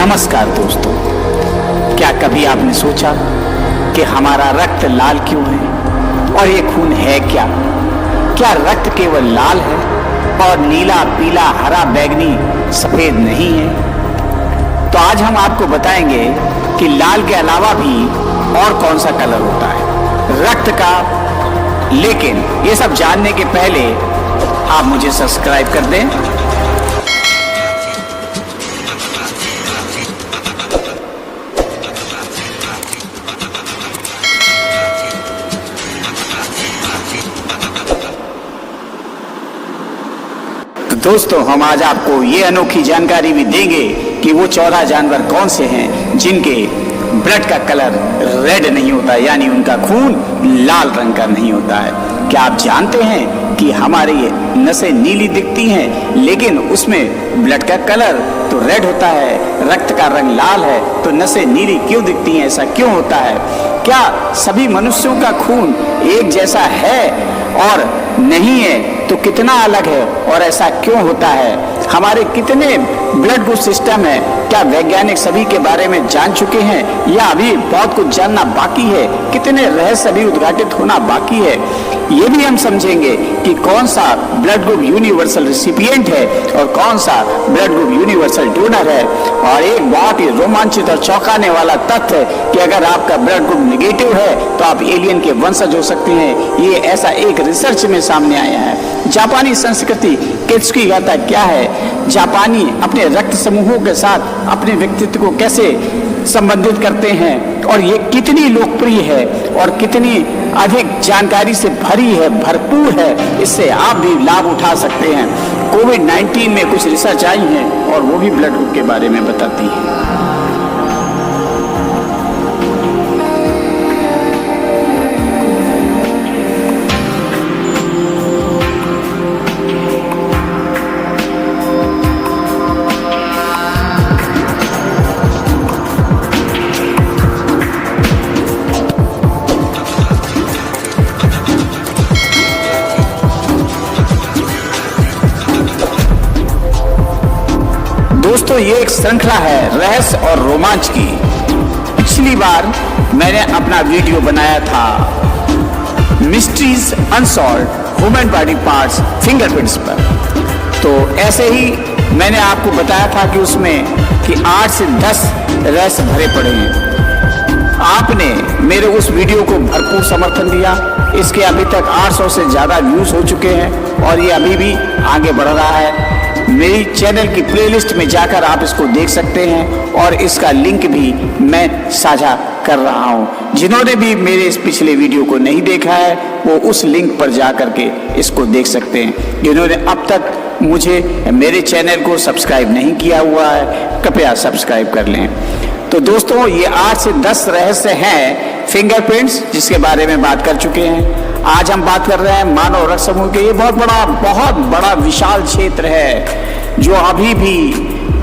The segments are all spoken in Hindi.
नमस्कार दोस्तों, क्या कभी आपने सोचा कि हमारा रक्त लाल क्यों है और ये खून है क्या? क्या रक्त केवल लाल है और नीला, पीला, हरा, बैंगनी, सफेद नहीं है? तो आज हम आपको बताएंगे कि लाल के अलावा भी और कौन सा कलर होता है रक्त का। लेकिन ये सब जानने के पहले आप मुझे सब्सक्राइब कर दें। दोस्तों, हम आज आपको ये अनोखी जानकारी भी देंगे कि वो 14 जानवर कौन से हैं जिनके ब्लड का कलर रेड नहीं होता, यानी उनका खून लाल रंग का नहीं होता है। क्या आप जानते हैं कि हमारी नसें नीली दिखती हैं, लेकिन उसमें ब्लड का कलर तो रेड होता है, रक्त का रंग लाल है, तो नसें नीली क्यों दिखती हैं? ऐसा क्यों होता है? क्या सभी मनुष्यों का खून एक जैसा है और नहीं है तो कितना अलग है और ऐसा क्यों होता है? हमारे कितने ब्लड ग्रुप सिस्टम है? क्या वैज्ञानिक सभी के बारे में जान चुके हैं या अभी बहुत कुछ जानना बाकी है? कितने रहस्य अभी उद्घाटित होना बाकी है? ये भी हम समझेंगे कि कौन सा ब्लड ग्रुप यूनिवर्सल रिसिपिएंट है और कौन सा ब्लड ग्रुप यूनिवर्सल डोनर है। और एक बहुत ही रोमांचित और चौंकाने वाला तथ्य कि अगर आपका ब्लड ग्रुप नेगेटिव है तो आप एलियन के वंशज हो सकते हैं। ये ऐसा एक रिसर्च में सामने आया है। जापानी संस्कृति की गाथा क्या है? जापानी अपने रक्त समूहों के साथ अपने व्यक्तित्व को कैसे संबंधित करते हैं और ये कितनी लोकप्रिय है और कितनी अधिक जानकारी से भरी है, भरपूर है, इससे आप भी लाभ उठा सकते हैं। कोविड-19 में कुछ रिसर्च आई है और वो भी ब्लड ग्रुप के बारे में बताती है। दोस्तों, ये एक श्रृंखला है रहस्य और रोमांच की। पिछली बार मैंने अपना वीडियो बनाया था mysteries unsolved human body parts fingerprints पर। तो ऐसे ही मैंने आपको बताया था कि उसमें कि 8 से 10 रहस्य भरे पड़े हैं। आपने मेरे उस वीडियो को भरपूर समर्थन दिया। इसके अभी तक 800 से ज़्यादा व्यूज हो चुके हैं और ये अभी भी आगे बढ़ रहा है। मेरी चैनल की प्लेलिस्ट में जाकर आप इसको देख सकते हैं और इसका लिंक भी मैं साझा कर रहा हूं। जिन्होंने भी मेरे इस पिछले वीडियो को नहीं देखा है वो उस लिंक पर जा करके इसको देख सकते हैं। जिन्होंने अब तक मुझे मेरे चैनल को सब्सक्राइब नहीं किया हुआ है, कृपया सब्सक्राइब कर लें। तो दोस्तों, ये 8 से 10 रहस्य हैं फिंगरप्रिंट्स, जिसके बारे में बात कर चुके हैं। आज हम बात कर रहे हैं मानव रक्त समूह के। ये बहुत बड़ा विशाल क्षेत्र है जो अभी भी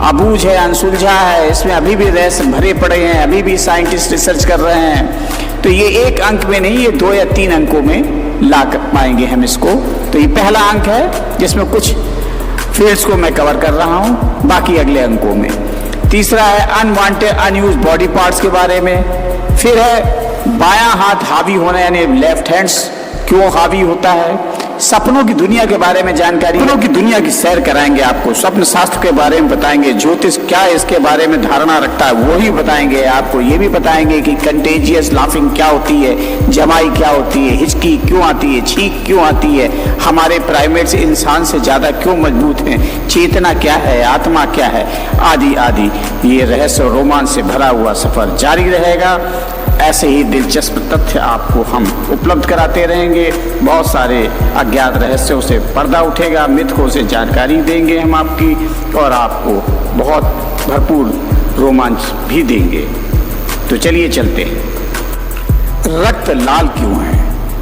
अबूझ है, अनसुलझा है। इसमें अभी भी रहस्य भरे पड़े हैं, अभी भी साइंटिस्ट रिसर्च कर रहे हैं। तो ये एक अंक में नहीं, ये 2 या 3 अंकों में ला पाएंगे हम इसको। तो ये पहला अंक है जिसमें कुछ फील्ड्स को मैं कवर कर रहा हूँ, बाकी अगले अंकों में। तीसरा है अनवांटेड अनयूज्ड बॉडी पार्ट्स के बारे में। फिर है बायां हाथ हावी होना, यानी लेफ्ट हैंड्स क्यों हावी होता है। सपनों की दुनिया के बारे में जानकारी, सपनों की दुनिया की सैर कराएंगे आपको। स्वप्न शास्त्र के बारे में बताएंगे। ज्योतिष क्या इसके बारे में धारणा रखता है वो ही बताएंगे आपको। ये भी बताएंगे कि कंटेजियस लाफिंग क्या होती है, जमाई क्या होती है, हिचकी क्यों आती है, छींक क्यों आती है, हमारे प्राइमेट्स इंसान से ज्यादा क्यों मजबूत हैं, चेतना क्या है, आत्मा क्या है, आदि आदि। ये रहस्य और रोमांच से भरा हुआ सफर जारी रहेगा। ऐसे ही दिलचस्प तथ्य आपको हम उपलब्ध कराते रहेंगे। बहुत सारे अज्ञात रहस्यों से पर्दा उठेगा, मिथकों से जानकारी देंगे हम आपकी, और आपको बहुत भरपूर रोमांच भी देंगे। तो चलिए चलते हैं। रक्त लाल क्यों है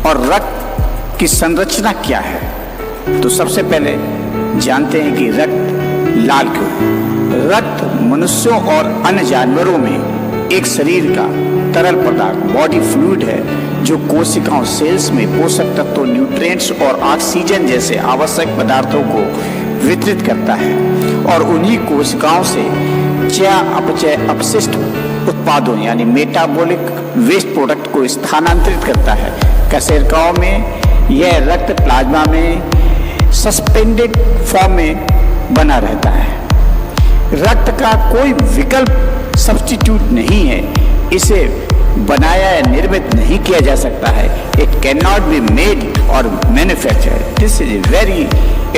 और रक्त की संरचना क्या है? तो सबसे पहले जानते हैं कि रक्त लाल क्यों है। रक्त मनुष्यों और अन्य जानवरों में एक शरीर का तरल पदार्थ बॉडी फ्लूइड है जो कोशिकाओं सेल्स में पोषक तत्वों, न्यूट्रिएंट्स और ऑक्सीजन जैसे आवश्यक पदार्थों को वितरित करता है और उन्हीं कोशिकाओं से चयापचय अपशिष्ट उत्पादों यानी मेटाबॉलिक वेस्ट प्रोडक्ट को स्थानांतरित करता है। कोशिकाओं में यह रक्त प्लाज्मा में सस्पेंडेड फॉर्म में बना रहता है। रक्त का कोई विकल्प सब्स्टिट्यूट नहीं है, इसे बनाया या निर्मित नहीं किया जा सकता है। It can not be made और manufactured. This is a very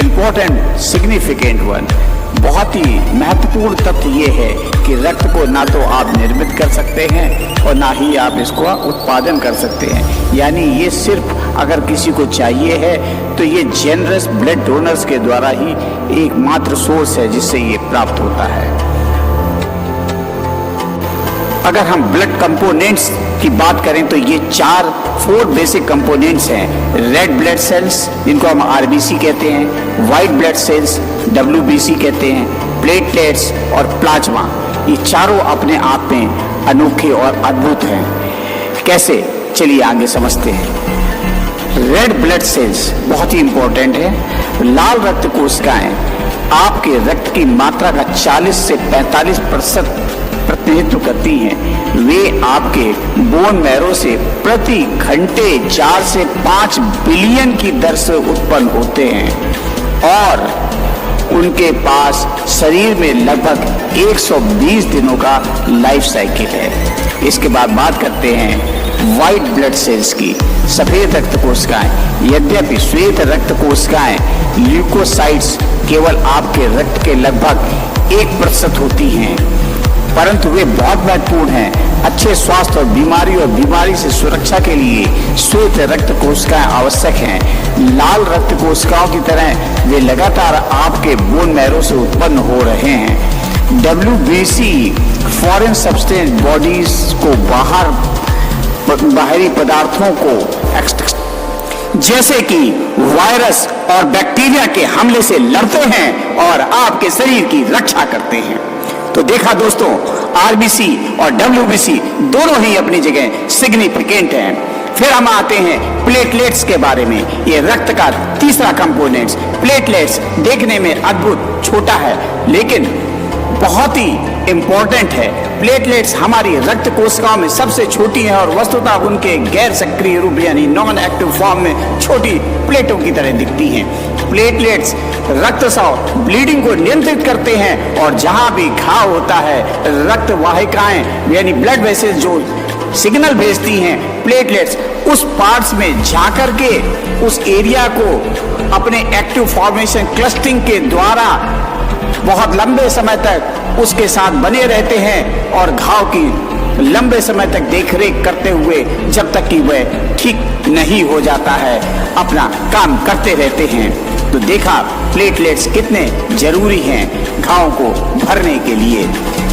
important significant one. बहुत ही महत्वपूर्ण तथ्य ये है कि रक्त को ना तो आप निर्मित कर सकते हैं और ना ही आप इसको उत्पादन कर सकते हैं। यानी ये सिर्फ अगर किसी को चाहिए है तो ये जेनरस ब्लड डोनर्स के द्वारा ही एकमात्र सोर्स है जिससे ये प्राप्त होता है। अगर हम ब्लड कंपोनेंट्स की बात करें तो ये 4 बेसिक कंपोनेंट्स हैं। रेड ब्लड सेल्स जिनको हम आरबीसी कहते हैं, व्हाइट ब्लड सेल्स डब्ल्यूबीसी कहते हैं, प्लेटलेट्स और प्लाज्मा। ये चारों अपने आप में अनोखे और अद्भुत हैं। कैसे, चलिए आगे समझते हैं। रेड ब्लड सेल्स बहुत ही इंपॉर्टेंट है। लाल रक्त कोशिकाएं आपके रक्त की मात्रा का 40 से 45% प्रतिनिधित्व करती हैं। वे आपके बोन मैरो से प्रति घंटे 4 से 5 बिलियन की दर से उत्पन्न होते हैं और उनके पास शरीर में लगभग 120 दिनों का लाइफ साइकिल है। इसके बाद बात करते हैं व्हाइट ब्लड सेल्स की, सफेद रक्त कोशिकाएं। यद्यपि श्वेत रक्त कोशिकाएं ल्यूकोसाइट्स केवल आपके रक्त के लगभग 1% होती हैं, परंतु वे बहुत महत्वपूर्ण हैं। अच्छे स्वास्थ्य और बीमारी से सुरक्षा के लिए श्वेत रक्त कोशिकाएं आवश्यक हैं। लाल रक्त कोशिकाओं की तरह वे लगातार आपके बोन मैरो से उत्पन्न हो रहे हैं। डब्ल्यूबीसी फॉरेन सब्सटेंस बॉडीज को बाहरी पदार्थों को जैसे कि वायरस और बैक्टीरिया के हमले से लड़ते हैं और आपके शरीर की रक्षा करते हैं। तो देखा दोस्तों, आरबीसी और डब्ल्यूबीसी दोनों ही अपनी जगह सिग्निफिकेंट हैं। फिर हम आते हैं प्लेटलेट्स के बारे में। ये रक्त का तीसरा कंपोनेंट्स। प्लेटलेट्स देखने में अद्भुत छोटा है लेकिन बहुत ही इंपॉर्टेंट है। प्लेटलेट्स हमारी रक्त कोशिकाओं में सबसे छोटी है और वस्तुतः उनके गैर सक्रिय रूप यानी नॉन एक्टिव फॉर्म में छोटी प्लेटों की तरह दिखती हैं। प्लेटलेट्स रक्तस्राव ब्लीडिंग को नियंत्रित करते हैं और जहां भी घाव होता है रक्त वाहिकाएं यानी ब्लड वेसल्स जो सिग्नल भेजती हैं, प्लेटलेट्स उस पार्ट्स में जाकर के उस एरिया को अपने एक्टिव फॉर्मेशन क्लस्टरिंग के द्वारा बहुत लंबे समय तक उसके साथ बने रहते हैं और घाव की लंबे समय तक देखरेख करते हुए जब तक कि वह ठीक नहीं हो जाता है अपना काम करते रहते हैं। तो देखा प्लेटलेट्स कितने जरूरी हैं घाव को भरने के लिए।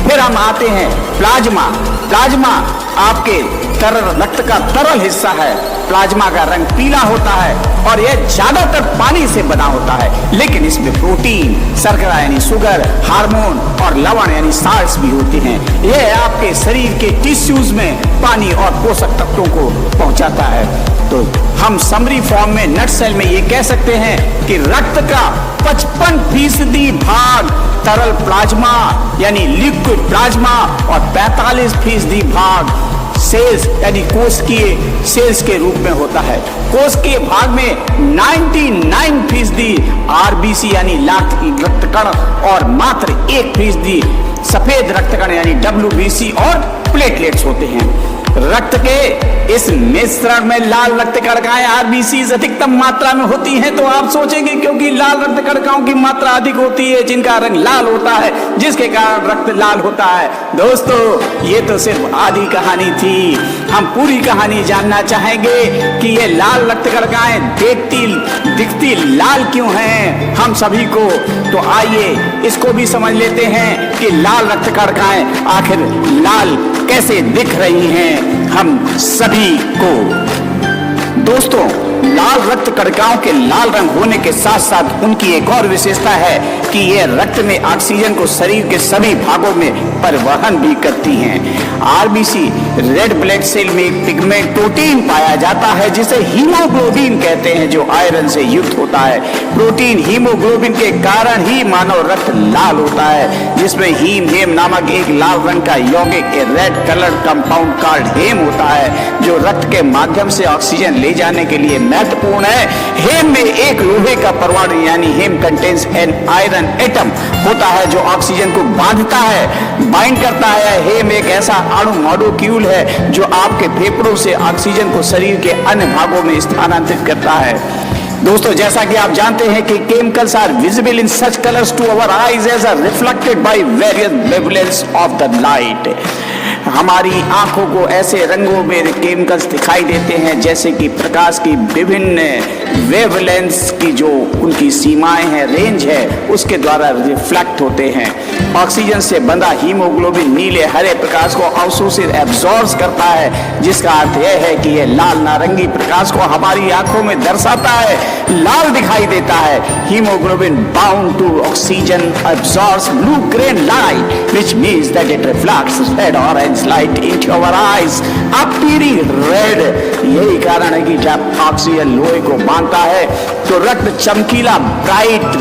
फिर हम आते हैं प्लाज्मा। प्लाज्मा आपके रक्त का तरल हिस्सा है। प्लाज्मा का रंग पीला होता है और यह ज्यादातर पानी से बना होता है, लेकिन इसमें प्रोटीन, शर्करा यानी शुगर, हार्मोन और लवण यानी साल्ट्स भी होते हैं। यह आपके शरीर के टिश्यूज में पानी और पोषक तत्वों को पहुंचाता है। तो हम समरी फॉर्म में नटसेल में ये कह सकते हैं कि रक्त का 55% भाग तरल प्लाज्मा यानी लिक्विड प्लाज्मा और 45% भाग सेल्स यानी कोशिकीय सेल्स के रूप में होता है। कोशिकीय भाग में 99% आरबीसी यानी लाल रक्त कण और मात्र 1% सफेद रक्त कण यानी डब्ल्यूबीसी और प्लेटलेट्स होते हैं। रक्त के इस मिश्रण में लाल रक्त कणिकाएं आरबीसी अधिकतम मात्रा में होती हैं। तो आप सोचेंगे क्योंकि लाल रक्त कणिकाओं की मात्रा अधिक होती है जिनका रंग लाल होता है, जिसके कारण रक्त लाल होता है। दोस्तों, ये तो सिर्फ आधी कहानी थी। हम पूरी कहानी जानना चाहेंगे कि ये लाल रक्त कणिकाएं दिखती लाल क्यों हैं हम सभी को। तो आइए इसको भी समझ लेते हैं कि लाल रक्त कणिकाएं आखिर लाल कैसे दिख रही हैं हम सभी को। दोस्तों, लाल रक्त कणिकाओं के लाल रंग होने के साथ साथ उनकी एक और विशेषता है कि ये रक्त में ऑक्सीजन को शरीर के सभी भागों में परिवहन भी करती हैं। आरबीसी रेड ब्लड सेल में एक पिगमेंट प्रोटीन पाया जाता है जिसे हीमोग्लोबिन कहते हैं, जो आयरन से युक्त होता है। प्रोटीन हीमोग्लोबिन के कारण ही मानव रक्त लाल होता है, जिसमें हेम नामक एक लाल रंग का यौगिक रेड कलर कंपाउंड कॉल्ड हेम होता है, जो रक्त के माध्यम से ऑक्सीजन ले जाने के लिए महत्वपूर्ण है। हेम में एक लोहे का परमाणु यानी हेम कंटेन्स एन आयरन एटम होता है, जो ऑक्सीजन को बांधता है, बाइंड करता है। हेम एक ऐसा अणु मॉलिक्यूल है जो आपके फेफड़ों से ऑक्सीजन को शरीर के अन्य भागों में स्थानांतरित करता है। दोस्तों, जैसा कि आप जानते हैं कि chemicals are visible in such colours to our eyes as are reflected by various wavelengths of the light. हमारी आंखों को ऐसे रंगों में केमिकल्स दिखाई देते हैं जैसे कि प्रकाश की विभिन्न वेवलेंथ्स की जो उनकी सीमाएं हैं, रेंज है, उसके द्वारा रिफ्लेक्ट होते हैं। ऑक्सीजन से बंधा हीमोग्लोबिन नीले हरे प्रकाश को अवशोषित एब्जॉर्ब करता है, जिसका अर्थ यह है कि यह लाल नारंगी प्रकाश को हमारी आंखों में दर्शाता है, लाल दिखाई देता है। Haemoglobin bound to oxygen absorbs blue green light which means that it reflects red orange light into our eyes appearing red. यही कारण है कि जब ऑक्सीजन लोहे को बांधता है तो रक्त चमकीला ब्राइट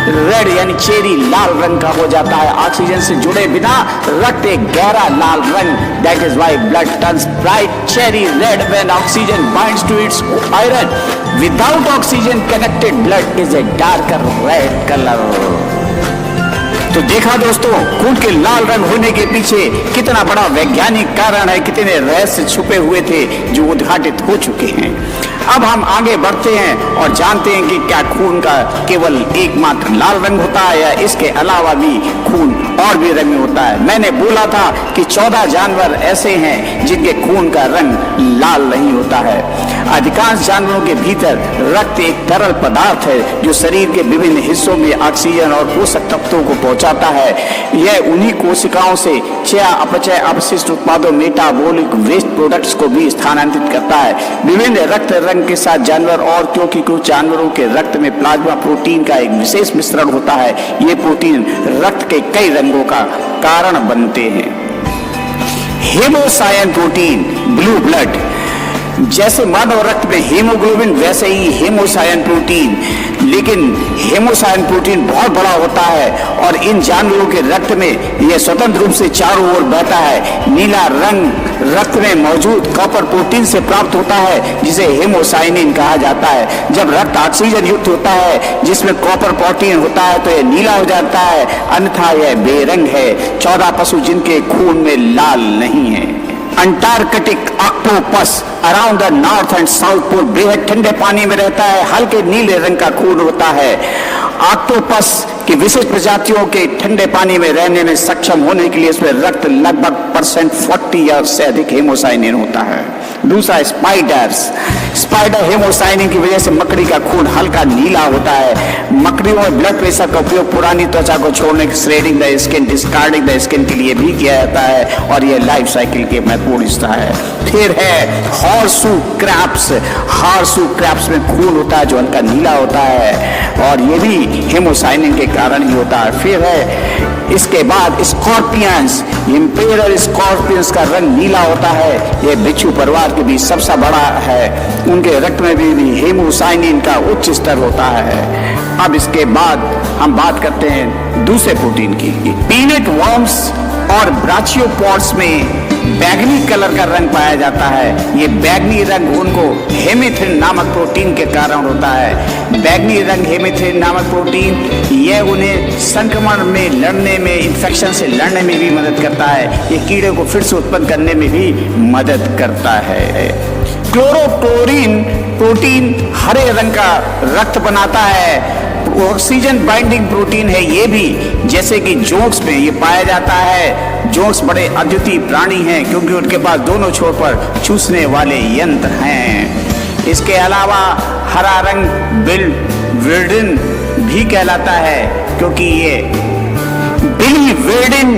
रेड यानी चेरी लाल रंग का हो जाता है। ऑक्सीजन से जुड़े बिना रक्त एक गहरा लाल रंग, that is why blood turns bright cherry red when oxygen binds to its iron. Without oxygen connected blood is a darker red colour. तो देखा दोस्तों, खून के लाल रंग होने के पीछे कितना बड़ा वैज्ञानिक कारण है, कितने रहस्य छुपे हुए थे जो उद्घाटित हो चुके हैं। अब हम आगे बढ़ते हैं और जानते हैं कि क्या खून का केवल एकमात्र लाल रंग होता है या इसके अलावा भी खून और भी रंग में होता है। मैंने बोला था कि 14 जानवर ऐसे हैं जिनके खून का रंग लाल नहीं होता है। अधिकांश जानवरों के भीतर रक्त एक तरल पदार्थ है जो शरीर के विभिन्न हिस्सों में ऑक्सीजन और पोषक तत्वों को पहुंचाता है। यह उन्हीं कोशिकाओं से चया अपचय अपशिष्ट उत्पादों मेटाबॉलिक वेस्ट प्रोडक्ट्स को भी स्थानांतरित करता है। विभिन्न रक्त रंग के साथ जानवर और क्योंकि कुछ जानवरों के रक्त में प्लाज्मा प्रोटीन का एक विशेष मिश्रण होता है, ये प्रोटीन रक्त के कई रंगों का कारण बनते हैं। हेमोसायन प्रोटीन ब्लू ब्लड, जैसे मानव रक्त में हीमोग्लोबिन वैसे ही हेमोसायन प्रोटीन, लेकिन हेमोसायन प्रोटीन बहुत बड़ा होता है और इन जानवरों के रक्त में यह स्वतंत्र रूप से चारों ओर बहता है। नीला रंग रक्त में मौजूद कॉपर प्रोटीन से प्राप्त होता है जिसे हेमोसाइनिन कहा जाता है। जब रक्त ऑक्सीजन युक्त होता है जिसमें कॉपर प्रोटीन होता है तो यह नीला हो जाता है, अन्यथा यह बेरंग है। 14 पशु जिनके खून में लाल नहीं है। Antarctic octopus around the north and south pole बेहद ठंडे पानी में रहता है, हल्के नीले रंग का खून होता है। ऑक्टोपस की विशिष्ट प्रजातियों के ठंडे पानी में रहने में सक्षम होने के लिए इसमें रक्त लगभग %40 या उससे अधिक हेमोसाइनिन होता है। दूसरा स्पाइडर हेमोसाइनिन की वजह से मकड़ी का खून हल्का नीला होता है। मकड़ियों में ब्लड प्रेशर का उपयोग पुरानी त्वचा को छोड़ने के shredding the skin discarding the skin के लिए भी किया जाता है और यह लाइफ साइकिल के महत्वपूर्ण हिस्सा है। फिर है हॉर्सू क्रैब्स में खून होता है जो हल्का नीला होता है और ये भी हेमोसाइनिन के कारण ही होता है। फिर है इसके बाद स्कॉर्पियंस, इंपेरल स्कॉर्पियंस का रंग नीला होता है। यह बिच्छू परिवार के भी सबसे बड़ा है। उनके रक्त में भी हेमोसाइनिन का उच्च स्तर होता है। अब इसके बाद हम बात करते हैं दूसरे प्रोटीन की। पीनट वर्म्स और ब्राचियोपॉड्स में बैगनी कलर का रंग पाया जाता है। ये बैगनी रंग उनको हेमिथ्रिन नामक प्रोटीन के कारण होता है। बैगनी रंग हेमिथ्रिन नामक प्रोटीन यह उन्हें संक्रमण में लड़ने में, इन्फेक्शन से लड़ने में भी मदद करता है। ये कीड़े को फिर से उत्पन्न करने में भी मदद करता है। क्लोरोटोरिन प्रोटीन हरे रंग का रक्त बनाता है। ऑक्सीजन बाइंडिंग प्रोटीन है ये भी, जैसे कि जोंक्स में ये पाया जाता है। जोंक्स बड़े अद्वितीय प्राणी हैं क्योंकि उनके पास दोनों छोर पर चूसने वाले यंत्र हैं। इसके अलावा हरा रंग बिलिवर्डिन भी कहलाता है क्योंकि ये बिलिवर्डिन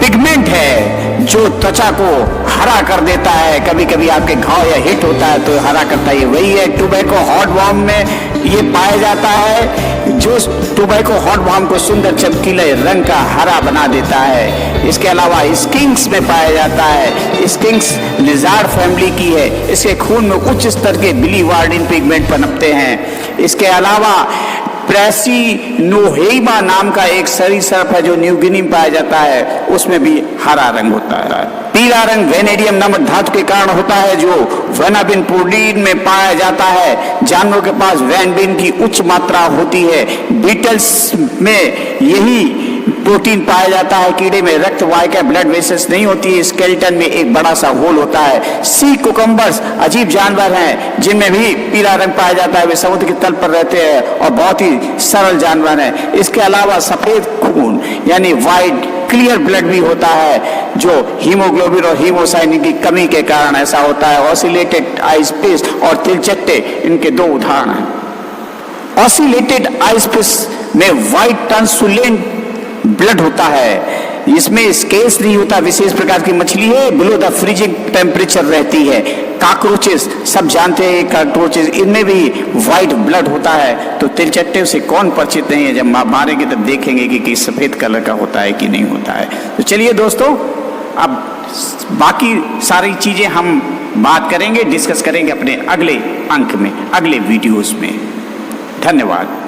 पिगमेंट है जो त्वचा को हरा कर देता है, कभी कभी आपके घाव या हिट होता है तो हरा करता है, वही है टोबैको हॉर्टवॉर्म में ये पाया जाता है, जो टोबैको हॉर्टवॉर्म को सुंदर चमकीले रंग का हरा बना देता है। इसके अलावा स्किंक्स में पाया जाता है। स्किंक्स लिजार्ड फैमिली की है। इसके खून में उच्च स्तर के बिलीवार्डिन पिगमेंट पनपते हैं। इसके अलावा प्रेसिनोहेमा नाम का एक सरीसृप है जो न्यू गिनी में पाया जाता है, उसमें भी हरा रंग होता है। पीला रंग वेनेडियम नामक धातु के कारण होता है जो वेनाबिन प्रोटीन में पाया जाता है। जानवरों के पास वेनाबिन की उच्च मात्रा होती है। बीटल्स में यही प्रोटीन पाया जाता है। कीड़े में रक्त वाहिका ब्लड वेसल्स नहीं होती है। स्केलेटन में एक बड़ा सा होल होता है। सी कुकम्बर्स अजीब जानवर हैं जिनमें भी पीला रंग पाया जाता है। वे समुद्र के तल पर रहते हैं और बहुत ही सरल जानवर हैं। इसके अलावा सफेद खून यानी वाइट क्लियर ब्लड भी होता है जो हीमोग्लोबिन और हीमोसाइन की कमी के कारण ऐसा होता है। ऑसिलेटेड आइस फिश और तिलचट्टे इनके दो उदाहरण हैं। ऑसिलेटेड आइस फिश में व्हाइट ट्रांसलूसेंट ब्लड होता है। इसमें स्केल्स नहीं होता। विशेष प्रकार की मछली है, बिलो द फ्रीजिंग टेम्परेचर रहती है। कॉकरोचेस सब जानते हैं, कॉकरोचेस इनमें भी व्हाइट ब्लड होता है। तो तिलचट्टे से कौन परिचित नहीं है, जब मारेंगे तब देखेंगे कि सफेद कलर का होता है कि नहीं होता है। तो चलिए दोस्तों, अब बाकी सारी चीजें हम बात करेंगे, डिस्कस करेंगे अपने अगले अंक में, अगले वीडियोस में। धन्यवाद।